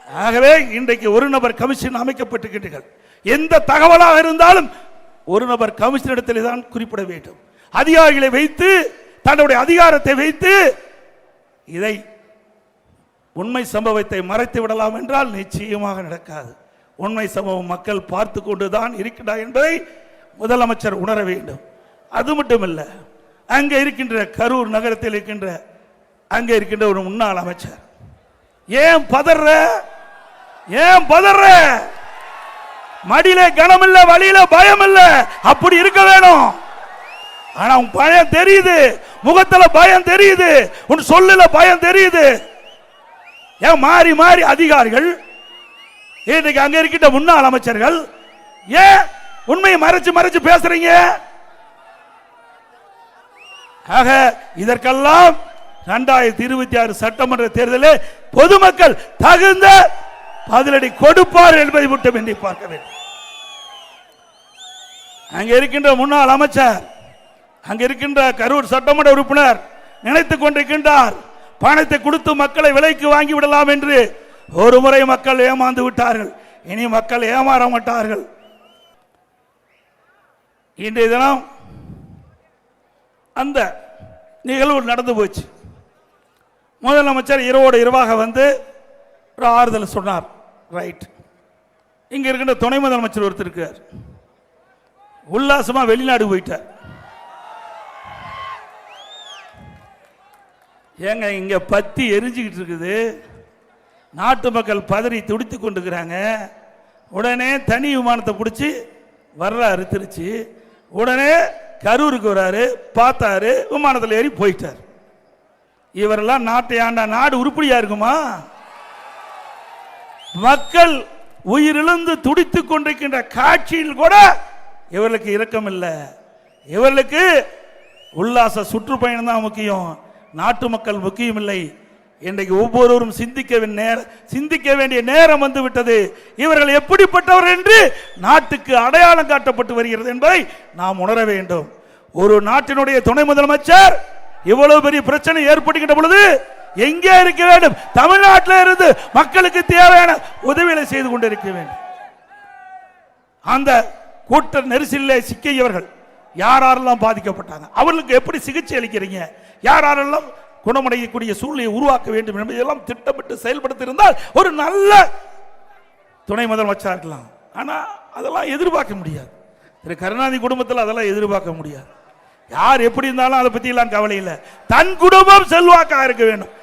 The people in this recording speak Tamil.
ஆகவே இன்றைக்கு ஒரு நபர் கமிஷன் அமைக்கப்பட்டிருக்கிறீர்கள். எந்த தகவலாக இருந்தாலும் ஒரு நபர் கமிஷன் இடத்தில் தான் குறிப்பிட வேண்டும். அதிகாரிகளை வைத்து தன்னுடைய அதிகாரத்தை வைத்து இதை உண்மை சம்பவத்தை மறைத்து விடலாம் என்றால் நிச்சயமாக நடக்காது. உண்மை சம்பவம் மக்கள் பார்த்து கொண்டுதான் இருக்கிறார் என்பதை முதலமைச்சர் உணர வேண்டும். அது மட்டுமல்ல, அங்கே இருக்கின்ற கரூர் நகரத்தில் இருக்கின்ற அங்கே இருக்கின்ற ஒரு முன்னாள் அமைச்சர் ஏன் பதற மடியில கனம் இல்ல, வழியில பயம் இல்ல, அப்படி இருக்க வேணும். ஆனா உன் பயம் தெரியுது, முகத்துல பயம் தெரியுது, உன் சொல்லுல பயம் தெரியுது. ஏன் மாறி மாறி அதிகாரிகள் இன்னைக்கு அங்க இருக்கின்ற முன்னாள் அமைச்சர்கள் ஏன் உண்மையை மறைச்சு மறைச்சு பேசுறீங்க? ஆக இதற்கெல்லாம் 2026 சட்டமன்ற தேர்தலில் பொதுமக்கள் தகுந்த பதிலடி கொடுப்பார் என்பதை மட்டும் எண்ணி பார்க்க வேண்டும். அங்க இருக்கின்ற முன்னாள் அமைச்சர், அங்க இருக்கின்ற கரூர் சட்டமன்ற உறுப்பினர் நினைத்துக் கொண்டிருக்கின்றார், பணத்தை கொடுத்து மக்களை விலைக்கு வாங்கி விடலாம் என்று. ஒரு முறை மக்கள் ஏமாந்து விட்டார்கள், இனி மக்கள் ஏமாற மாட்டார்கள். இன்றைய தினம் அந்த நிகழ்வு நடந்து போச்சு. முதலமைச்சர் இரவோடு இரவாக வந்து ஒரு ஆறுதல் சொன்னார். ரைட். இங்க இருக்கின்ற துணை முதலமைச்சர் ஒருத்தர் இருக்கார், உல்லாசமா வெளிநாடு போயிட்டார். ஏங்க இங்க பத்தி எரிஞ்சுக்கிட்டு இருக்குது, நாட்டு மக்கள் பதறி துடித்து கொண்டிருக்கிறாங்க. உடனே தனி விமானத்தை பிடிச்சி வர்றாரு திருச்சி. உடனே கரூருக்கு வராரு, பார்த்தாரு, விமானத்தில் ஏறி போயிட்டார். இவரெல்லாம் நாட்டை ஆண்டா நாடு உருப்படியா இருக்குமா? மக்கள் உயிரிழந்து துடித்துக் கொண்டிருக்கின்ற காட்சியில் கூட இவர்களுக்கு இரக்கம் இல்லை. இவர்களுக்கு உல்லாச சுற்றுப்பயணம் தான் முக்கியம், நாட்டு மக்கள் முக்கியம் இல்லை. இன்றைக்கு ஒவ்வொருவரும் சிந்திக்க வேண்டிய நேரம் வந்து விட்டது. இவர்கள் எப்படிப்பட்டவர் என்று நாட்டுக்கு அடையாளம் காட்டப்பட்டு வருகிறது என்பதை நாம் உணர வேண்டும். ஒரு நாட்டினுடைய துணை முதலமைச்சர் இவ்வளவு பெரிய பிரச்சனை ஏற்படுகின்ற பொழுது எங்கே இருக்க வேண்டும்? தமிழ்நாட்டில் இருந்து மக்களுக்கு தேவையான உதவிகளை செய்து கொண்டிருக்க வேண்டும். அந்த கூட்ட நெரிசலில் சிக்கியவர்கள் யாரெல்லாம் பாதிக்கப்பட்டாங்க, அவர்களுக்கு எப்படி சிகிச்சை அளிக்கிறீங்க, யாரெல்லாம் குணமடையக்கூடிய சூழ்நிலையை உருவாக்க வேண்டும் என்பதெல்லாம் திட்டமிட்டு செயல்படுத்தியிருந்தால் ஒரு நல்ல துணை முதலமைச்சராக இருக்கலாம். ஆனால் அதெல்லாம் எதிர்பார்க்க முடியாது. திரு கருணாநிதி குடும்பத்தில் அதெல்லாம் எதிர்பார்க்க முடியாது. யார் எப்படி இருந்தாலும் அதை பற்றி எல்லாம் கவலை இல்லை. தன் குடும்பம் செல்வாக்காக இருக்க வேண்டும்.